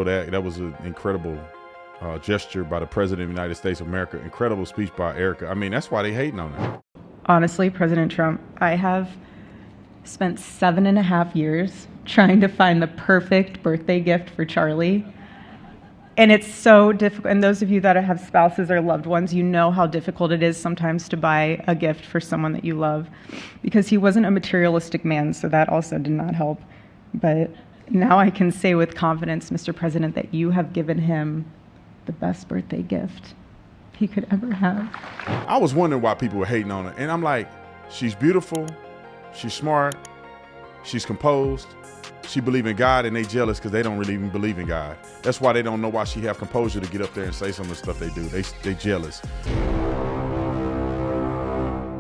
show that. That was an incredible gesture by the President of the United States of America. Incredible speech by Erika. I mean, that's why they hating on her. Honestly, President Trump, I have spent 7.5 years trying to find the perfect birthday gift for Charlie. And it's so difficult. And those of you that have spouses or loved ones, you know how difficult it is sometimes to buy a gift for someone that you love, because he wasn't a materialistic man, so that also did not help. But now I can say with confidence, Mr. President, that you have given him the best birthday gift he could ever have. I was wondering why people were hating on her. And I'm like, she's beautiful, she's smart, she's composed, she believes in God, and they jealous because they don't really even believe in God. That's why they don't know why she have composure to get up there and say some of the stuff they do. They jealous.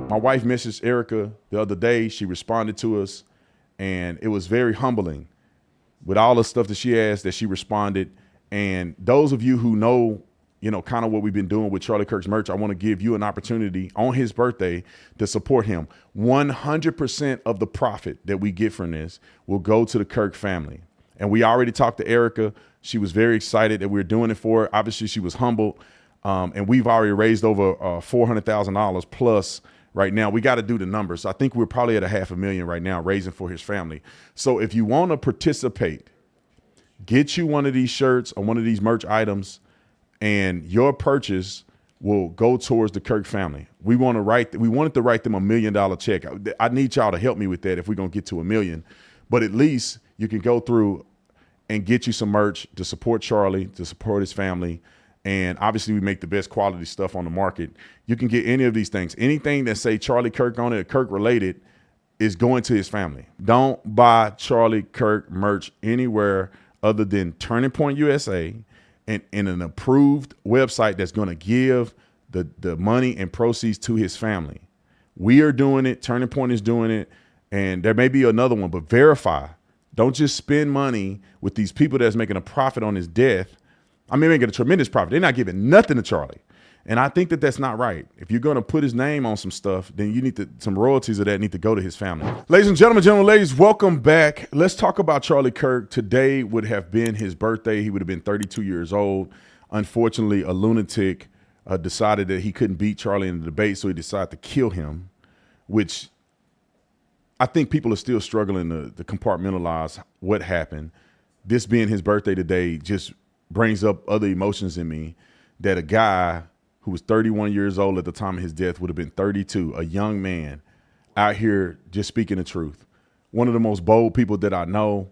My wife messaged Erika the other day. She responded to us, and it was very humbling. With all the stuff that she asked, that she responded. And those of you who know, kind of what we've been doing with Charlie Kirk's merch, I want to give you an opportunity on his birthday to support him. 100% of the profit that we get from this will go to the Kirk family. And we already talked to Erika. She was very excited that we were doing it for her. Obviously, she was humbled. And we've already raised over $400,000 plus right now. We got to do the numbers. I think we're probably at $500,000 right now raising for his family. So if you want to participate, get you one of these shirts or one of these merch items, and your purchase will go towards the Kirk family. We wanted to write them $1 million check. I need y'all to help me with that if we're going to get to $1 million. But at least you can go through and get you some merch to support Charlie, to support his family. And obviously we make the best quality stuff on the market. You can get any of these things. Anything that say Charlie Kirk on it, Kirk related, is going to his family. Don't buy Charlie Kirk merch anywhere other than Turning Point USA and in an approved website that's going to give the money and proceeds to his family. We are doing it. Turning Point is doing it. And there may be another one, but verify. Don't just spend money with these people that's making a profit on his death. I mean, they get a tremendous profit. They're not giving nothing to Charlie. And I think that that's not right. If you're going to put his name on some stuff, then you need some royalties of that need to go to his family. Ladies and gentlemen, ladies, welcome back. Let's talk about Charlie Kirk. Today would have been his birthday. He would have been 32 years old. Unfortunately, a lunatic decided that he couldn't beat Charlie in the debate, so he decided to kill him, which I think people are still struggling to compartmentalize what happened. This being his birthday today just brings up other emotions in me, that a guy who was 31 years old at the time of his death would have been 32, a young man out here just speaking the truth. One of the most bold people that I know.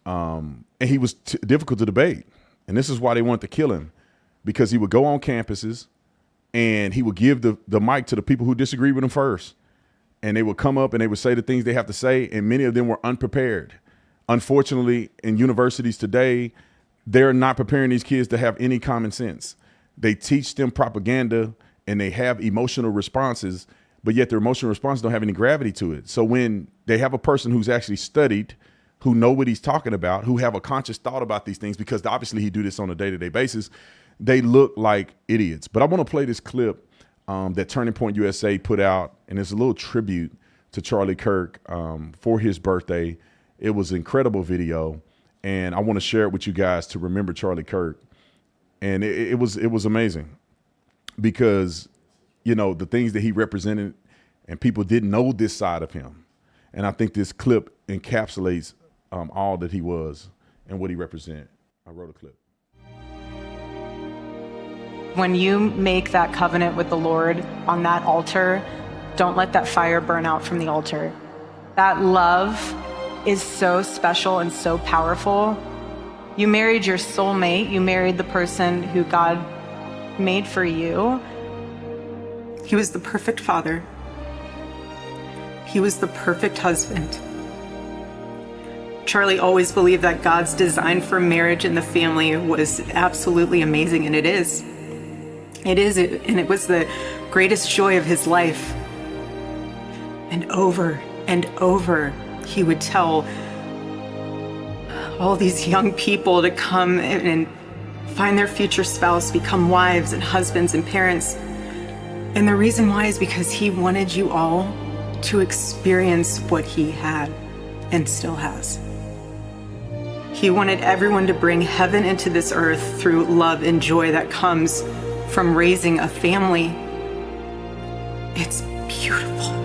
And he was difficult to debate. And this is why they wanted to kill him, because he would go on campuses and he would give the mic to the people who disagreed with him first. And they would come up and they would say the things they have to say. And many of them were unprepared. Unfortunately, in universities today, they're not preparing these kids to have any common sense. They teach them propaganda and they have emotional responses, but yet their emotional responses don't have any gravity to it. So when they have a person who's actually studied, who know what he's talking about, who have a conscious thought about these things, because obviously he do this on a day-to-day basis, they look like idiots. But I want to play this clip that Turning Point USA put out, and it's a little tribute to Charlie Kirk for his birthday. It was an incredible video, and I want to share it with you guys to remember Charlie Kirk. And it was amazing, because, the things that he represented, and people didn't know this side of him. And I think this clip encapsulates all that he was and what he represented. I wrote a clip. When you make that covenant with the Lord on that altar, don't let that fire burn out from the altar. That love is so special and so powerful. You married your soulmate. You married the person who God made for you. He was the perfect father. He was the perfect husband. Charlie always believed that God's design for marriage and the family was absolutely amazing, and it is. It is, and it was the greatest joy of his life. And over, he would tell all these young people to come and find their future spouse, become wives and husbands and parents. And the reason why is because he wanted you all to experience what he had and still has. He wanted everyone to bring heaven into this earth through love and joy that comes from raising a family. It's beautiful.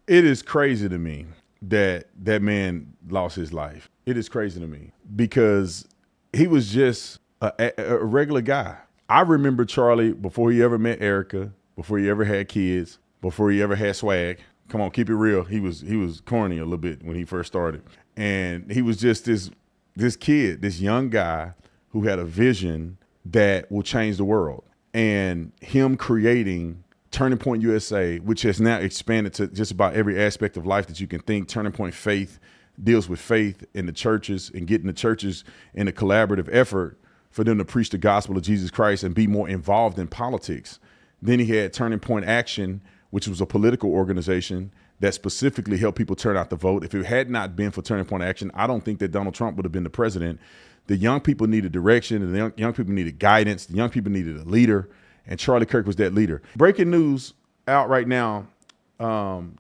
It is crazy to me that that man lost his life. It is crazy to me because he was just a regular guy. I remember Charlie before he ever met Erika, before he ever had kids, before he ever had swag. Come on, keep it real. He was corny a little bit when he first started. And he was just this kid, this young guy who had a vision that will change the world. And him creating Turning Point USA, which has now expanded to just about every aspect of life that you can think. Turning Point Faith deals with faith in the churches and getting the churches in a collaborative effort for them to preach the gospel of Jesus Christ and be more involved in politics. Then he had Turning Point Action, which was a political organization that specifically helped people turn out to vote. If it had not been for Turning Point Action, I don't think that Donald Trump would have been the president. The young people needed direction, and the young people needed guidance. The young people needed a leader. And Charlie Kirk was that leader. Breaking news out right now,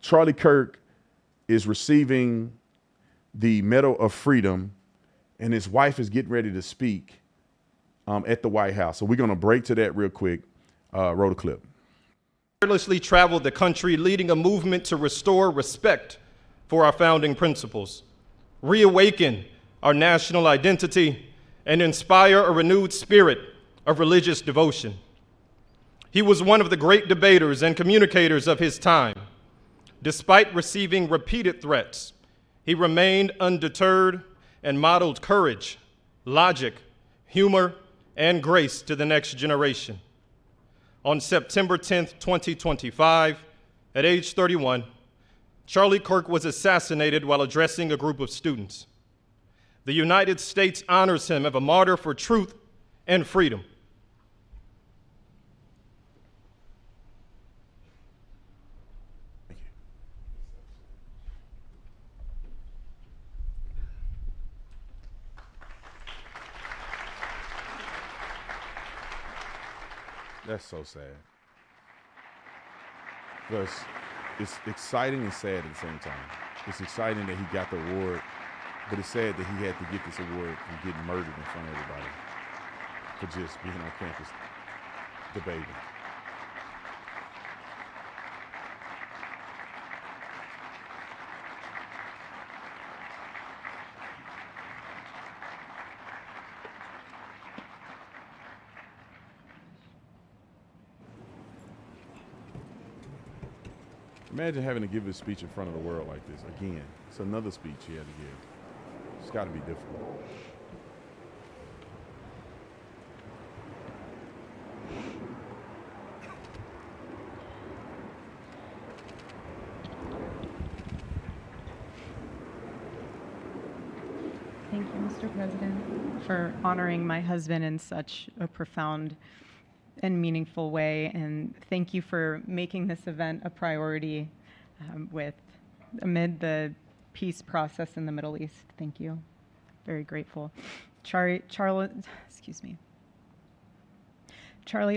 Charlie Kirk is receiving the Medal of Freedom, and his wife is getting ready to speak at the White House. So we're going to break to that real quick. Roll the clip. Fearlessly traveled the country, leading a movement to restore respect for our founding principles, reawaken our national identity, and inspire a renewed spirit of religious devotion. He was one of the great debaters and communicators of his time. Despite receiving repeated threats, he remained undeterred and modeled courage, logic, humor, and grace to the next generation. On September 10th, 2025, at age 31, Charlie Kirk was assassinated while addressing a group of students. The United States honors him as a martyr for truth and freedom. That's so sad. Because it's exciting and sad at the same time. It's exciting that he got the award, but it's sad that he had to get this award from getting murdered in front of everybody for just being on campus debating. Imagine having to give a speech in front of the world like this. Again, it's another speech he had to give. It's got to be difficult. Thank you, Mr. President, for honoring my husband in such a profound and meaningful way. And thank you for making this event a priority amid the peace process in the Middle East. Thank you. Very grateful. Charlie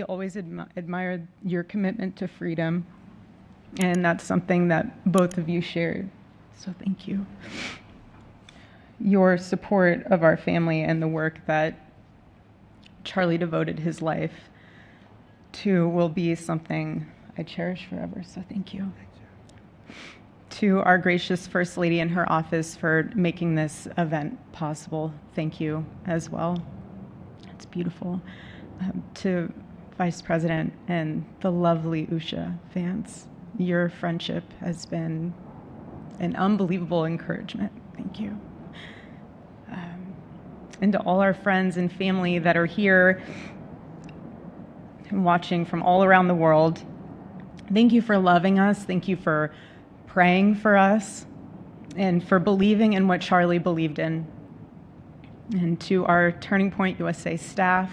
always admired your commitment to freedom, and that's something that both of you shared. So thank you. Your support of our family and the work that Charlie devoted his life to will be something I cherish forever, so thank you. To our gracious First Lady in her office for making this event possible, thank you as well. It's beautiful. To Vice President, and the lovely USHA fans. Your friendship has been an unbelievable encouragement. Thank you. And to all our friends and family that are here and watching from all around the world, thank you for loving us. Thank you for praying for us and for believing in what Charlie believed in. And to our Turning Point USA staff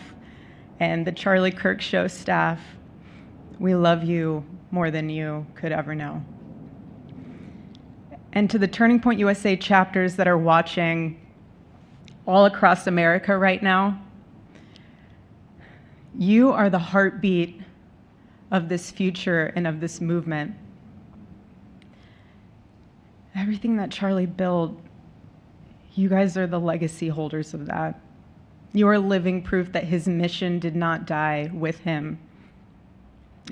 and the Charlie Kirk Show staff, we love you more than you could ever know. And to the Turning Point USA chapters that are watching all across America right now, you are the heartbeat of this future and of this movement. Everything that Charlie built, you guys are the legacy holders of that. You are living proof that his mission did not die with him.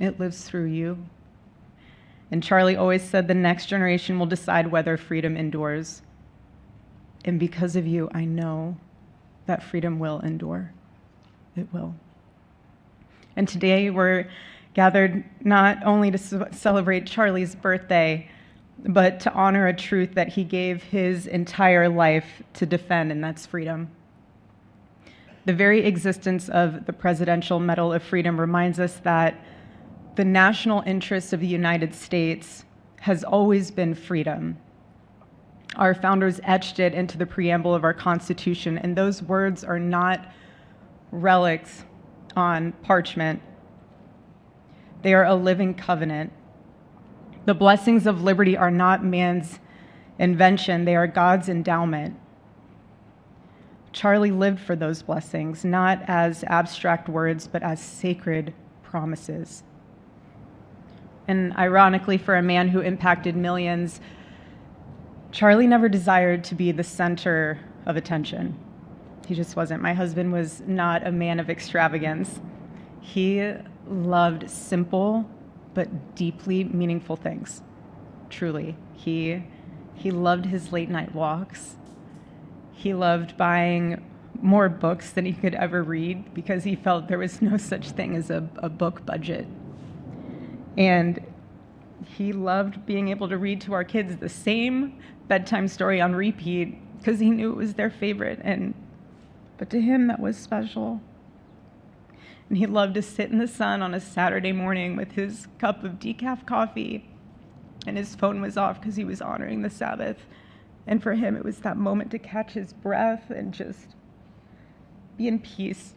It lives through you. And Charlie always said the next generation will decide whether freedom endures. And because of you, I know that freedom will endure. It will. And today we're gathered not only to celebrate Charlie's birthday, but to honor a truth that he gave his entire life to defend, and that's freedom. The very existence of the Presidential Medal of Freedom reminds us that the national interest of the United States has always been freedom. Our founders etched it into the preamble of our Constitution, and those words are not relics on parchment. They are a living covenant. The blessings of liberty are not man's invention, they are God's endowment. Charlie lived for those blessings, not as abstract words, but as sacred promises. And ironically, for a man who impacted millions, Charlie never desired to be the center of attention. He just wasn't. My husband was not a man of extravagance. He loved simple but deeply meaningful things. Truly. He loved his late night walks. He loved buying more books than he could ever read because he felt there was no such thing as a book budget. And he loved being able to read to our kids the same bedtime story on repeat because he knew it was their favorite. But to him, that was special. And he loved to sit in the sun on a Saturday morning with his cup of decaf coffee, and his phone was off because he was honoring the Sabbath. And for him, it was that moment to catch his breath and just be in peace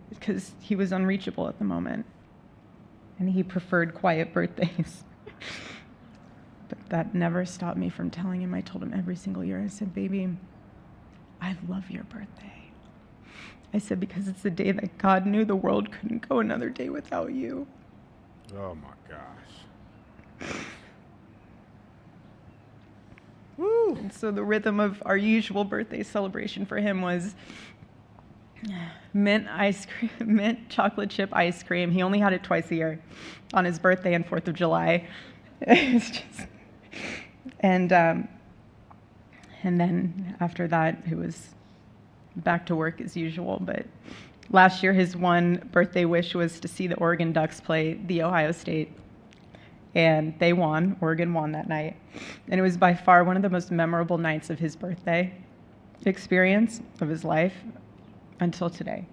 because he was unreachable at the moment. And he preferred quiet birthdays. But that never stopped me from telling him. I told him every single year, I said, baby, I love your birthday. I said, because it's the day that God knew the world couldn't go another day without you. Oh my gosh. Woo! And so the rhythm of our usual birthday celebration for him was mint ice cream, mint chocolate chip ice cream. He only had it twice a year, on his birthday and 4th of July. It's just, and then after that, it was back to work as usual. But last year, his one birthday wish was to see the Oregon Ducks play the Ohio State. And they won. Oregon won that night. And it was by far one of the most memorable nights of his birthday experience of his life until today.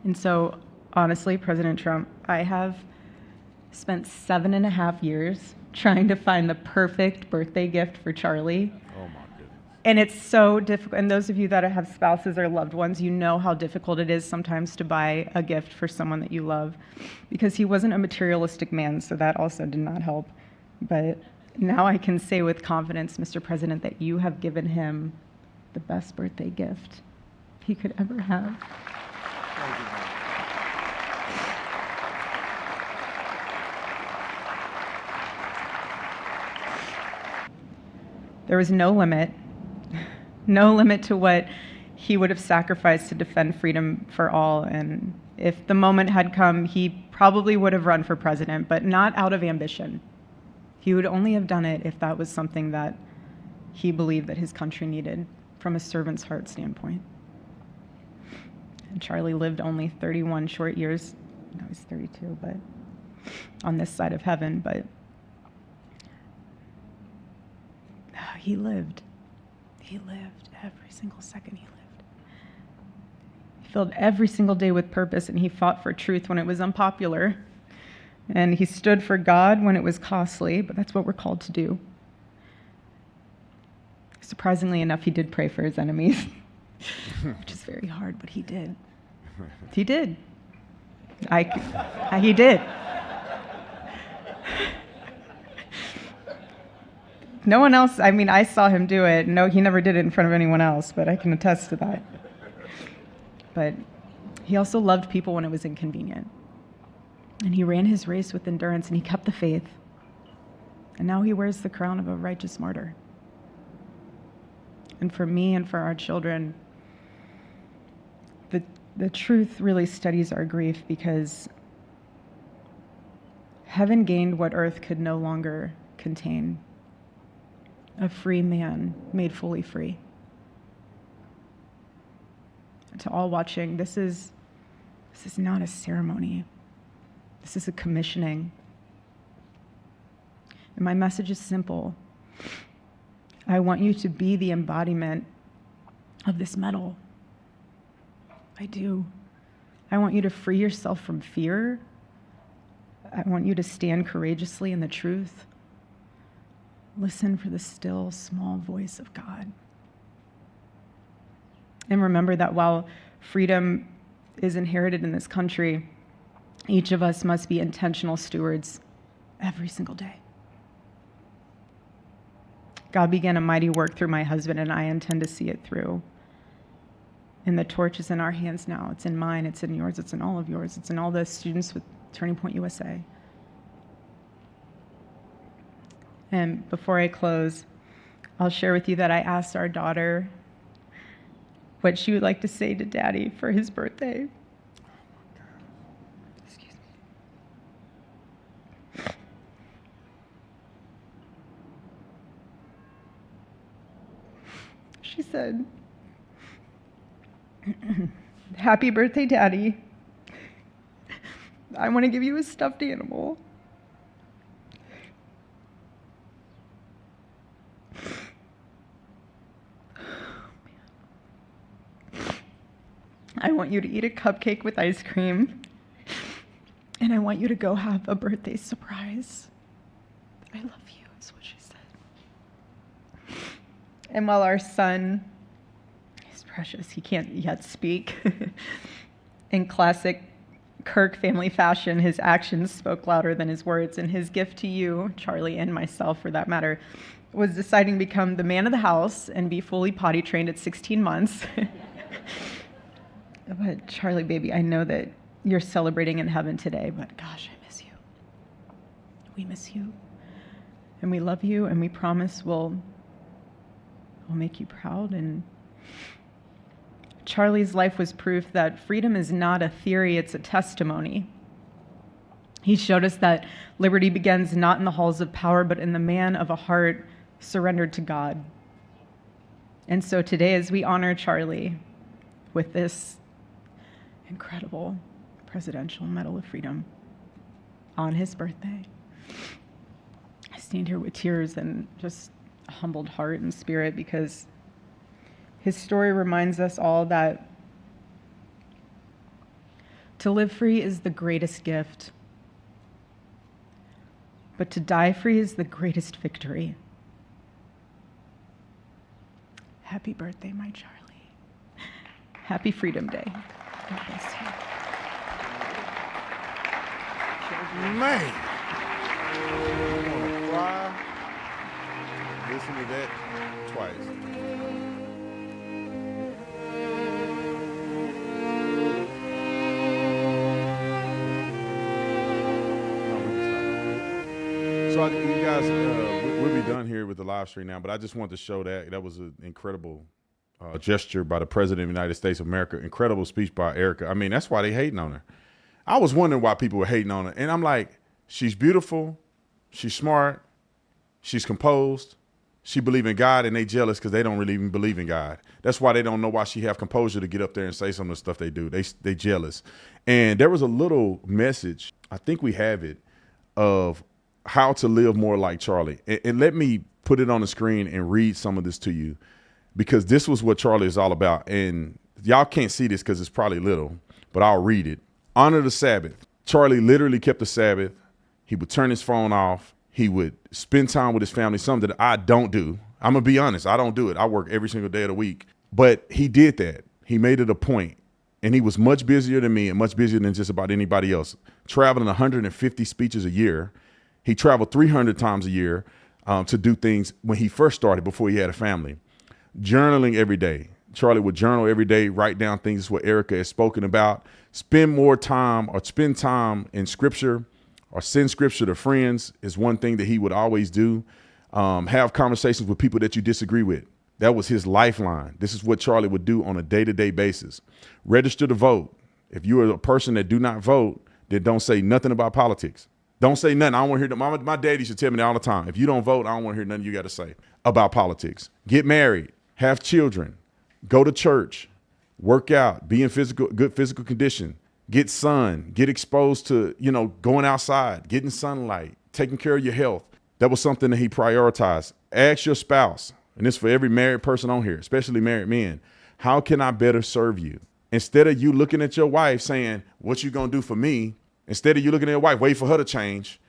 And so, honestly, President Trump, I have spent 7.5 years trying to find the perfect birthday gift for Charlie. Oh my goodness. And it's so difficult. And those of you that have spouses or loved ones, you know how difficult it is sometimes to buy a gift for someone that you love, because he wasn't a materialistic man, so that also did not help. But now I can say with confidence, Mr. President, that you have given him the best birthday gift he could ever have. Thank you, man. There was no limit to what he would have sacrificed to defend freedom for all. And if the moment had come, he probably would have run for president, but not out of ambition. He would only have done it if that was something that he believed that his country needed from a servant's heart standpoint. And Charlie lived only 31 short years. No, he's 32, but on this side of heaven. But he lived. He lived every single second he lived. He filled every single day with purpose, and he fought for truth when it was unpopular. And he stood for God when it was costly, but that's what we're called to do. Surprisingly enough, he did pray for his enemies, which is very hard, but he did. He did. He did. No one else, I mean, I saw him do it. No, he never did it in front of anyone else, but I can attest to that. But he also loved people when it was inconvenient. And he ran his race with endurance, and he kept the faith. And now he wears the crown of a righteous martyr. And for me and for our children, the truth really steadies our grief, because heaven gained what earth could no longer contain: a free man made fully free. To all watching, this is not a ceremony. This is a commissioning. And my message is simple. I want you to be the embodiment of this medal. I do. I want you to free yourself from fear. I want you to stand courageously in the truth. Listen for the still, small voice of God. And remember that while freedom is inherited in this country, each of us must be intentional stewards every single day. God began a mighty work through my husband, and I intend to see it through. And the torch is in our hands now. It's in mine, it's in yours, it's in all of yours, it's in all the students with Turning Point USA. And before I close, I'll share with you that I asked our daughter what she would like to say to Daddy for his birthday. Excuse me. She said, "Happy birthday, Daddy. I want to give you a stuffed animal. I want you to eat a cupcake with ice cream, and I want you to go have a birthday surprise. I love you," is what she said. And while our son is precious, he can't yet speak, in classic Kirk family fashion, his actions spoke louder than his words, and his gift to you, Charlie, and myself for that matter, was deciding to become the man of the house and be fully potty trained at 16 months. But Charlie, baby, I know that you're celebrating in heaven today, but gosh, I miss you. We miss you. And we love you, and we promise we'll make you proud. And Charlie's life was proof that freedom is not a theory, it's a testimony. He showed us that liberty begins not in the halls of power, but in the man of a heart surrendered to God. And so today, as we honor Charlie with this incredible Presidential Medal of Freedom on his birthday, I stand here with tears and just a humbled heart and spirit, because his story reminds us all that to live free is the greatest gift, but to die free is the greatest victory. Happy birthday, my Charlie. Happy Freedom Day. God bless you. Man, I want to cry. Listen to that twice. So you guys, we'll be done here with the live stream now, but I just want to show that was an incredible gesture by the President of the United States of America. Incredible speech by Erika. I mean, that's why they hating on her. I was wondering why people were hating on her. And I'm like, she's beautiful, she's smart, she's composed, She believe in God and they jealous because they don't really even believe in God. That's why they don't know why she have composure to get up there and say some of the stuff they do. They jealous. And there was a little message, I think we have it, of how to live more like Charlie. And let me put it on the screen and read some of this to you, because this was what Charlie is all about. And y'all can't see this because it's probably little, but I'll read it. Honor the Sabbath. Charlie literally kept the Sabbath. He would turn his phone off. He would spend time with his family, something that I don't do. I'm going to be honest. I don't do it. I work every single day of the week. But he did that. He made it a point. And he was much busier than me and much busier than just about anybody else. Traveling 150 speeches a year. He traveled 300 times a year to do things when he first started, before he had a family. Journaling every day. Charlie would journal every day, write down things what Erika has spoken about. Spend time in scripture, or send scripture to friends is one thing that he would always do. Have conversations with people that you disagree with. That was his lifeline. This is what Charlie would do on a day-to-day basis. Register to vote. If you are a person that do not vote, then don't say nothing about politics. Don't say nothing. I don't want to hear that. My daddy used to tell me that all the time. If you don't vote, I don't want to hear nothing you got to say about politics. Get married, have children, go to church, work out, be in good physical condition, get sun, get exposed to, going outside, getting sunlight, taking care of your health. That was something that he prioritized. Ask your spouse, and this is for every married person on here, especially married men, how can I better serve you? Instead of you looking at your wife saying, what you gonna do for me? Instead of you looking at your wife, wait for her to change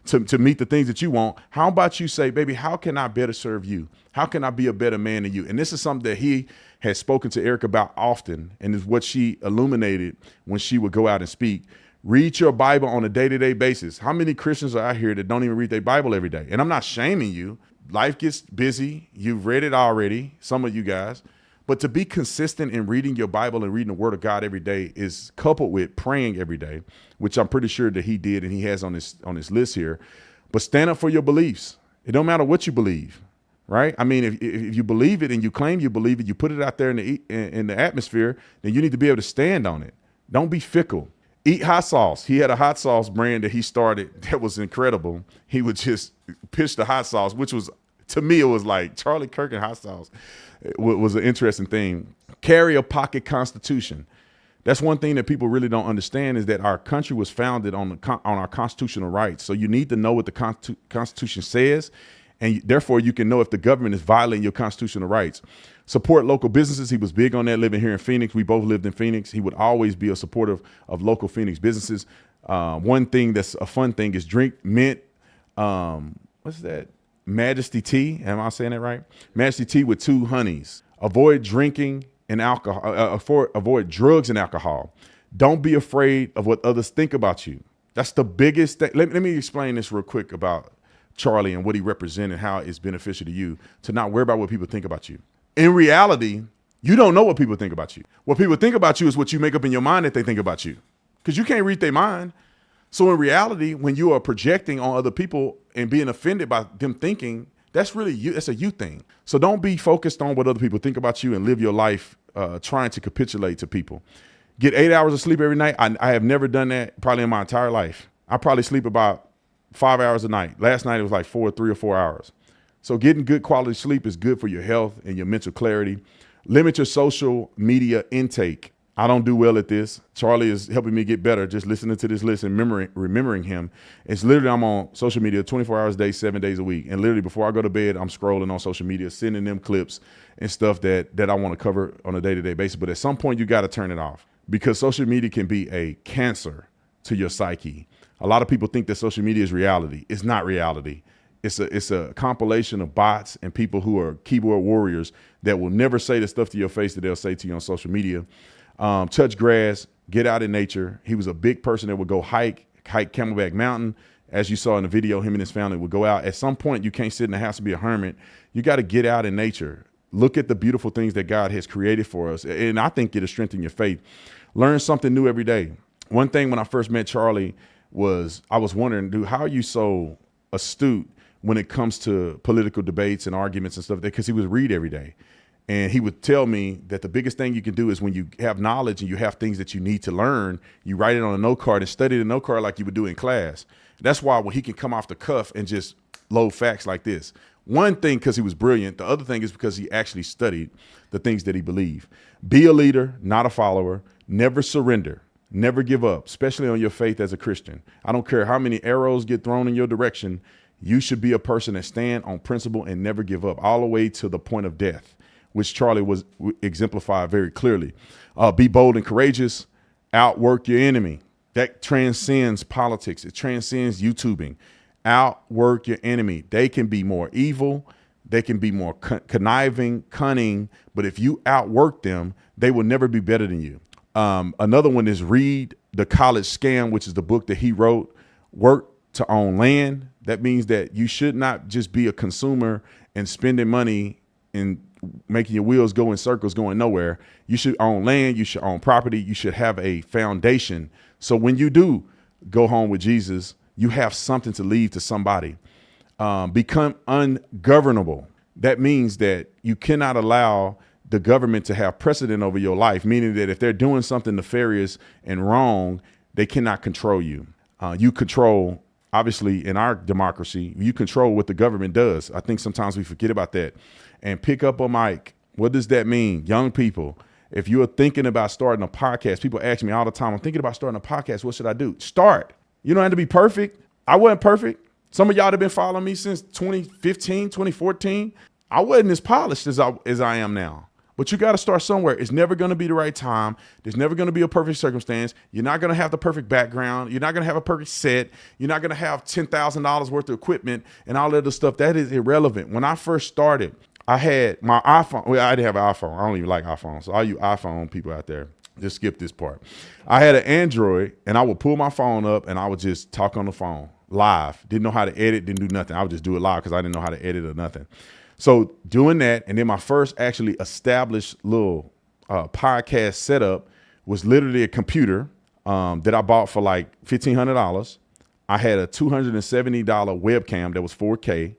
to meet the things that you want. How about you say, baby, how can I better serve you? How can I be a better man than you? And this is something that he has spoken to Erika about often, and is what she illuminated when she would go out and speak. Read your Bible on a day-to-day basis. How many Christians are out here that don't even read their Bible every day? And I'm not shaming you. Life gets busy. You've read it already, some of you guys. But to be consistent in reading your Bible and reading the Word of God every day is coupled with praying every day, which I'm pretty sure that he did and he has on his list here. But stand up for your beliefs. It don't matter what you believe, right? I mean, if you believe it and you claim you believe it, you put it out there in the atmosphere, then you need to be able to stand on it. Don't be fickle. Eat hot sauce. He had a hot sauce brand that he started that was incredible. He would just pitch the hot sauce, which was, to me, it was like Charlie Kirk and hot sauce. It was an interesting thing. Carry a pocket constitution. That's one thing that people really don't understand, is that our country was founded on our constitutional rights. So you need to know what the Constitution says, and therefore you can know if the government is violating your constitutional rights. Support local businesses. He was big on that, living here in Phoenix. We both lived in Phoenix. He would always be a supporter of local Phoenix businesses. One thing that's a fun thing is drink mint. What's that? Majesty tea. Am I saying that right? Majesty tea with 2 honeys. Avoid drinking and alcohol. Avoid drugs and alcohol. Don't be afraid of what others think about you. That's the biggest thing. Let me explain this real quick about Charlie and what he represented, how it's beneficial to you to not worry about what people think about you. In reality, you don't know what people think about you. What people think about you is what you make up in your mind that they think about you, because you can't read their mind. So in reality, when you are projecting on other people and being offended by them thinking, that's really you. That's a you thing. So don't be focused on what other people think about you and live your life trying to capitulate to people. Get 8 hours of sleep every night. I have never done that probably in my entire life. I probably sleep about 5 hours a night. Last night it was like 3 or 4 hours. So getting good quality sleep is good for your health and your mental clarity. Limit your social media intake. I don't do well at this. Charlie is helping me get better just listening to this list and remembering him. It's literally, I'm on social media 24 hours a day, 7 days a week. And literally before I go to bed, I'm scrolling on social media, sending them clips and stuff that I want to cover on a day-to-day basis. But at some point, you got to turn it off, because social media can be a cancer to your psyche. A lot of people think that social media is reality. It's not reality. It's a compilation of bots and people who are keyboard warriors that will never say the stuff to your face that they'll say to you on social media. Touch grass, get out in nature. He was a big person that would go hike Camelback Mountain. As you saw in the video, him and his family would go out. At some point, you can't sit in the house and be a hermit. You got to get out in nature. Look at the beautiful things that God has created for us. And I think it'll strengthen your faith. Learn something new every day. One thing when I first met Charlie was I was wondering, dude, how are you so astute when it comes to political debates and arguments and stuff? Because he would read every day. And he would tell me that the biggest thing you can do is when you have knowledge and you have things that you need to learn, you write it on a note card and study the note card like you would do in class. That's why when he can come off the cuff and just load facts like this. One thing because he was brilliant. The other thing is because he actually studied the things that he believed. Be a leader, not a follower. Never surrender. Never give up, especially on your faith as a Christian. I don't care how many arrows get thrown in your direction. You should be a person that stand on principle and never give up, all the way to the point of death, which Charlie was exemplified very clearly. Be bold and courageous. Outwork your enemy. That transcends politics. It transcends YouTubing. Outwork your enemy. They can be more evil. They can be more conniving, cunning. But if you outwork them, they will never be better than you. Another one is read The College Scam, which is the book that he wrote. Work to own land. That means that you should not just be a consumer and spending money and making your wheels go in circles, going nowhere. You should own land. You should own property. You should have a foundation. So when you do go home with Jesus, you have something to leave to somebody. Become ungovernable. That means that you cannot allow the government to have precedent over your life, meaning that if they're doing something nefarious and wrong, they cannot control you. You control, obviously, in our democracy, you control what the government does. I think sometimes we forget about that. And pick up a mic. What does that mean? Young people, if you're thinking about starting a podcast, people ask me all the time, I'm thinking about starting a podcast. What should I do? Start. You don't have to be perfect. I wasn't perfect. Some of y'all have been following me since 2015, 2014. I wasn't as polished as I am now. But you got to start somewhere. It's never going to be the right time. There's never going to be a perfect circumstance. You're not going to have the perfect background. You're not going to have a perfect set. You're not going to have $10,000 worth of equipment and all that other stuff. That is irrelevant. When I first started, I had my iPhone. Well, I didn't have an iPhone. I don't even like iPhones. So all you iPhone people out there, just skip this part. I had an Android, and I would pull my phone up, and I would just talk on the phone live. Didn't know how to edit, didn't do nothing. I would just do it live because I didn't know how to edit or nothing. So doing that, and then my first actually established little podcast setup was literally a computer that I bought for like $1,500. I had a $270 webcam that was 4K,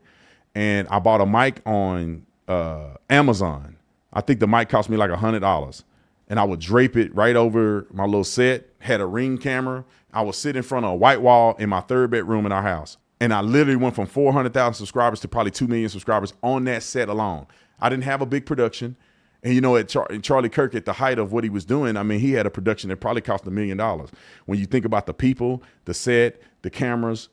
and I bought a mic on Amazon. I think the mic cost me like $100, and I would drape it right over my little set. Had a Ring camera. I would sit in front of a white wall in my 3rd bedroom in our house. And I literally went from 400,000 subscribers to probably 2 million subscribers on that set alone. I didn't have a big production. And, you know, at Charlie Kirk, at the height of what he was doing, I mean, he had a production that probably cost $1 million. When you think about the people, the set, the cameras,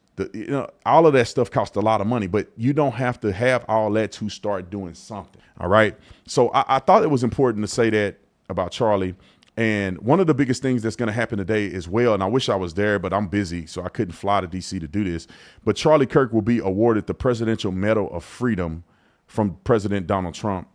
all of that stuff costs a lot of money. But you don't have to have all that to start doing something. All right. So I thought it was important to say that about Charlie. And one of the biggest things that's going to happen today as well, and I wish I was there, but I'm busy, so I couldn't fly to D.C. to do this, but Charlie Kirk will be awarded the Presidential Medal of Freedom from President Donald Trump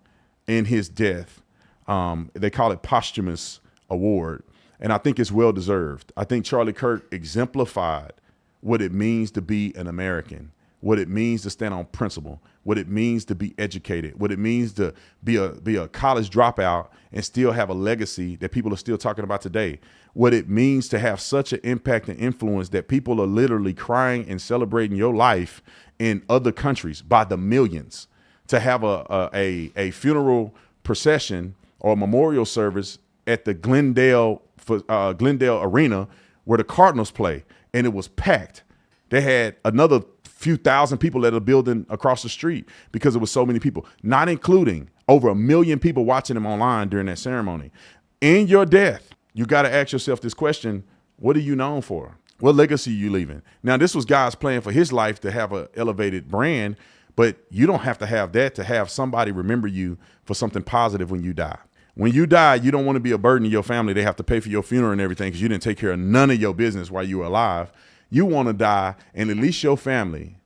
in his death. They call it posthumous award, and I think it's well-deserved. I think Charlie Kirk exemplified what it means to be an American, what it means to stand on principle, what it means to be educated, what it means to be a college dropout and still have a legacy that people are still talking about today, what it means to have such an impact and influence that people are literally crying and celebrating your life in other countries by the millions, to have a funeral procession or a memorial service at the Glendale Arena where the Cardinals play, and it was packed. They had another few thousand people at a building across the street because it was so many people, not including over 1 million people watching them online during that ceremony. In your death, you got to ask yourself this question: what are you known for? What legacy are you leaving? Now, this was God's plan for his life to have an elevated brand, but you don't have to have that to have somebody remember you for something positive when you die. When you die, you don't want to be a burden to your family. They have to pay for your funeral and everything because you didn't take care of none of your business while you were alive. You want to die, and at least your family,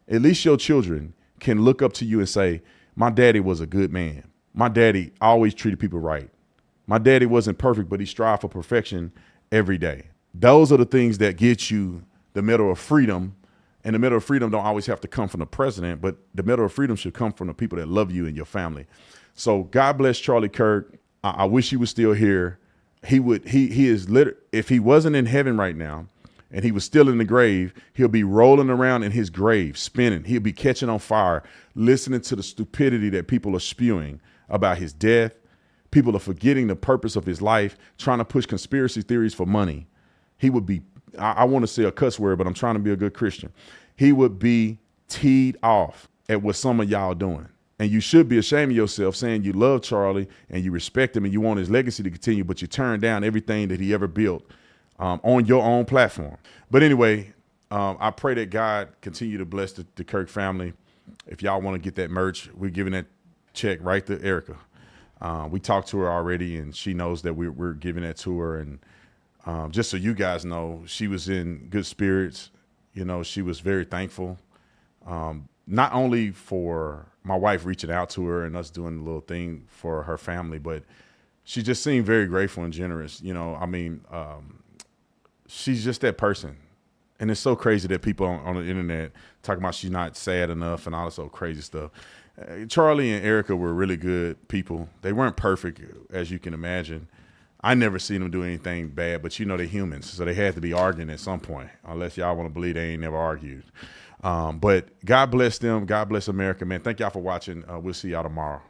at least your children can look up to you and say, my daddy was a good man. My daddy always treated people right. My daddy wasn't perfect, but he strived for perfection every day. Those are the things that get you the Medal of Freedom. And the Medal of Freedom don't always have to come from the president, but the Medal of Freedom should come from the people that love you and your family. So God bless Charlie Kirk. I wish he was still here. He is literally, if he wasn't in heaven right now, and he was still in the grave, he'll be rolling around in his grave, spinning. He'll be catching on fire, listening to the stupidity that people are spewing about his death. People are forgetting the purpose of his life, trying to push conspiracy theories for money. He would be, I want to say a cuss word, but I'm trying to be a good Christian. He would be teed off. at what some of y'all doing. And you should be ashamed of yourself saying you love Charlie and you respect him and you want his legacy to continue, but you turn down everything that he ever built on your own platform. But anyway, I pray that God continue to bless the Kirk family. If y'all want to get that merch, we're giving that check right to Erika. We talked to her already, and she knows that we're giving that to her. And just so you guys know, she was in good spirits. You know, she was very thankful, not only for my wife reaching out to her and us doing a little thing for her family, but she just seemed very grateful and generous. You know, I mean, she's just that person. And it's so crazy that people on the internet talking about she's not sad enough and all this old crazy stuff. Charlie and Erika were really good people. They weren't perfect, as you can imagine. I never seen them do anything bad, but you know they're humans, so they had to be arguing at some point, unless y'all want to believe they ain't never argued. But God bless them. God bless America, man. Thank y'all for watching. We'll see y'all tomorrow.